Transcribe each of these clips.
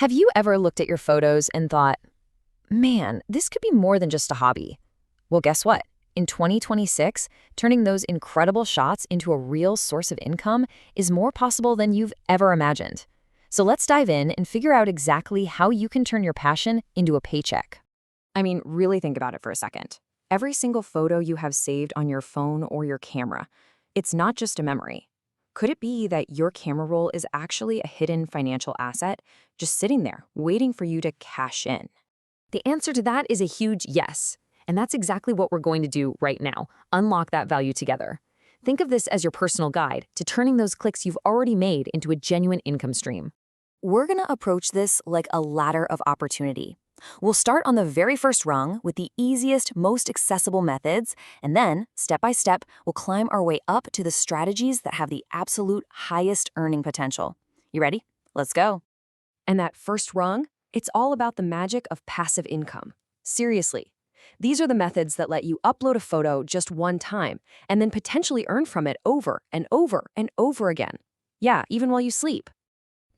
Have you ever looked at your photos and thought, man, this could be more than just a hobby? Well, guess what? In 2026, turning those incredible shots into a real source of income is more possible than you've ever imagined. So let's dive in and figure out exactly how you can turn your passion into a paycheck. I mean, really think about it for a second. Every single photo you have saved on your phone or your camera, it's not just a memory. Could it be that your camera roll is actually a hidden financial asset, just sitting there, waiting for you to cash in? The answer to that is a huge yes. And that's exactly what we're going to do right now, unlock that value together. Think of this as your personal guide to turning those clicks you've already made into a genuine income stream. We're going to approach this like a ladder of opportunity. We'll start on the very first rung with the easiest, most accessible methods, and then, step by step, we'll climb our way up to the strategies that have the absolute highest earning potential. You ready? Let's go. And that first rung, it's all about the magic of passive income. Seriously. These are the methods that let you upload a photo just one time and then potentially earn from it over and over and over again. Yeah, even while you sleep.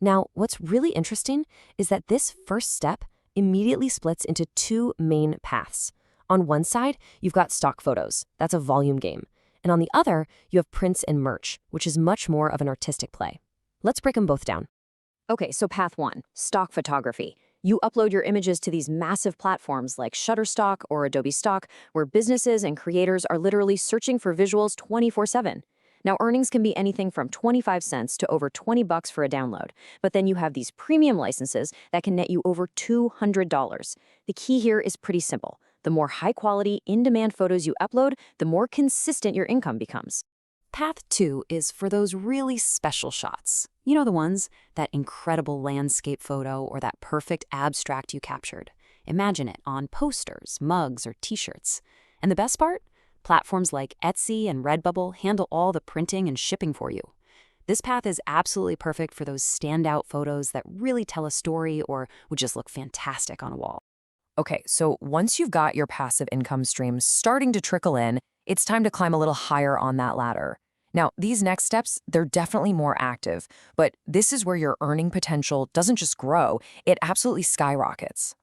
Now, what's really interesting is that this first step immediately splits into two main paths. On one side, you've got stock photos. That's a volume game. And on the other, you have prints and merch, which is much more of an artistic play. Let's break them both down. Okay, so path one, stock photography. You upload your images to these massive platforms like Shutterstock or Adobe Stock, where businesses and creators are literally searching for visuals 24/7. Now, earnings can be anything from 25 cents to over $20 for a download. But then you have these premium licenses that can net you over $200. The key here is pretty simple. The more high-quality, in-demand photos you upload, the more consistent your income becomes. Path two is for those really special shots. You know the ones, that incredible landscape photo or that perfect abstract you captured. Imagine it on posters, mugs, or t-shirts. And the best part? Platforms like Etsy and Redbubble handle all the printing and shipping for you. This path is absolutely perfect for those standout photos that really tell a story or would just look fantastic on a wall. Okay, so once you've got your passive income stream starting to trickle in, it's time to climb a little higher on that ladder. Now, these next steps, they're definitely more active, but this is where your earning potential doesn't just grow, it absolutely skyrockets.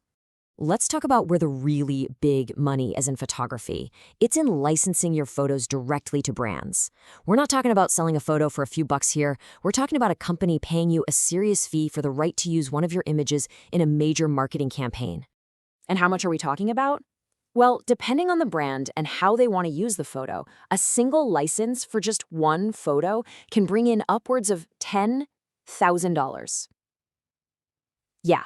Let's talk about where the really big money is in photography. It's in licensing your photos directly to brands. We're not talking about selling a photo for a few bucks here. We're talking about a company paying you a serious fee for the right to use one of your images in a major marketing campaign. And how much are we talking about? Well, depending on the brand and how they want to use the photo, a single license for just one photo can bring in upwards of $10,000. Yeah.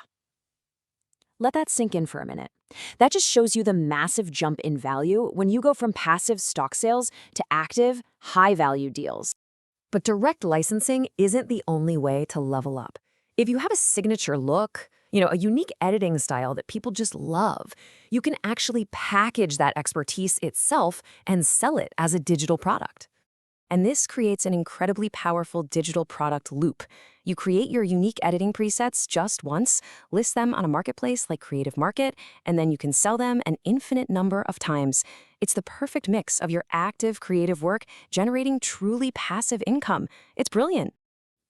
Let that sink in for a minute. That just shows you the massive jump in value when you go from passive stock sales to active, high-value deals. But direct licensing isn't the only way to level up. If you have a signature look, a unique editing style that people just love, you can actually package that expertise itself and sell it as a digital product. And this creates an incredibly powerful digital product loop. You create your unique editing presets just once, list them on a marketplace like Creative Market, and then you can sell them an infinite number of times. It's the perfect mix of your active creative work generating truly passive income. It's brilliant.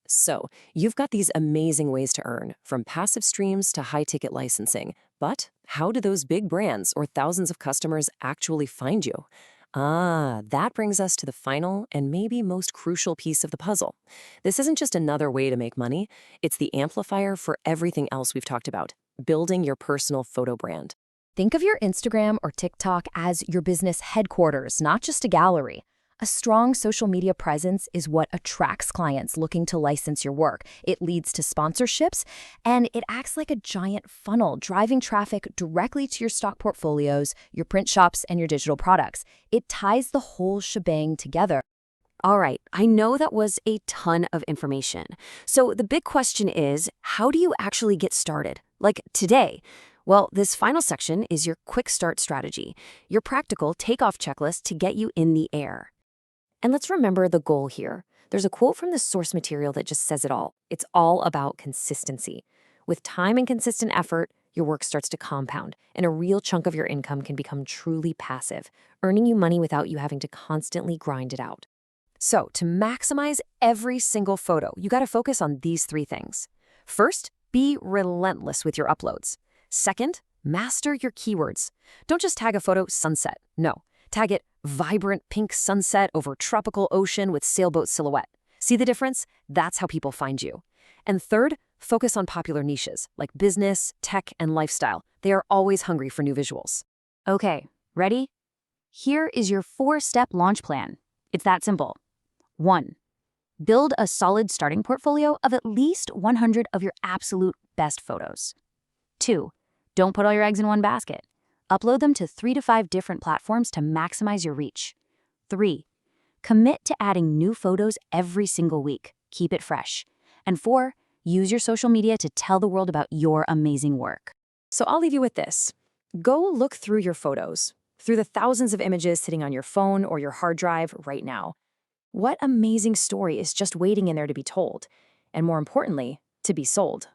So, you've got these amazing ways to earn, from passive streams to high-ticket licensing. But how do those big brands or thousands of customers actually find you? That brings us to the final and maybe most crucial piece of the puzzle. This isn't just another way to make money, it's the amplifier for everything else we've talked about, building your personal photo brand. Think of your Instagram or TikTok as your business headquarters, not just a gallery. A strong social media presence is what attracts clients looking to license your work. It leads to sponsorships, and it acts like a giant funnel, driving traffic directly to your stock portfolios, your print shops, and your digital products. It ties the whole shebang together. All right, I know that was a ton of information. So the big question is, how do you actually get started? Like today? Well, this final section is your quick start strategy, your practical takeoff checklist to get you in the air. And let's remember the goal here. There's a quote from the source material that just says it all. It's all about consistency. With time and consistent effort, your work starts to compound, and a real chunk of your income can become truly passive, earning you money without you having to constantly grind it out. So, to maximize every single photo, you got to focus on these three things. First, Be relentless with your uploads. Second, master your keywords. Don't just tag a photo sunset. No, tag it vibrant pink sunset over tropical ocean with sailboat silhouette. See the difference? That's how people find you. And third, focus on popular niches like business, tech, and lifestyle. They are always hungry for new visuals. Okay, ready? Here is your 4-step launch plan. It's that simple. 1. Build a solid starting portfolio of at least 100 of your absolute best photos. 2. Don't put all your eggs in one basket. Upload them to 3 to 5 different platforms to maximize your reach. 3. Commit to adding new photos every single week. Keep it fresh. And 4. Use your social media to tell the world about your amazing work. So I'll leave you with this. Go look through your photos, through the thousands of images sitting on your phone or your hard drive right now. What amazing story is just waiting in there to be told, and more importantly, to be sold?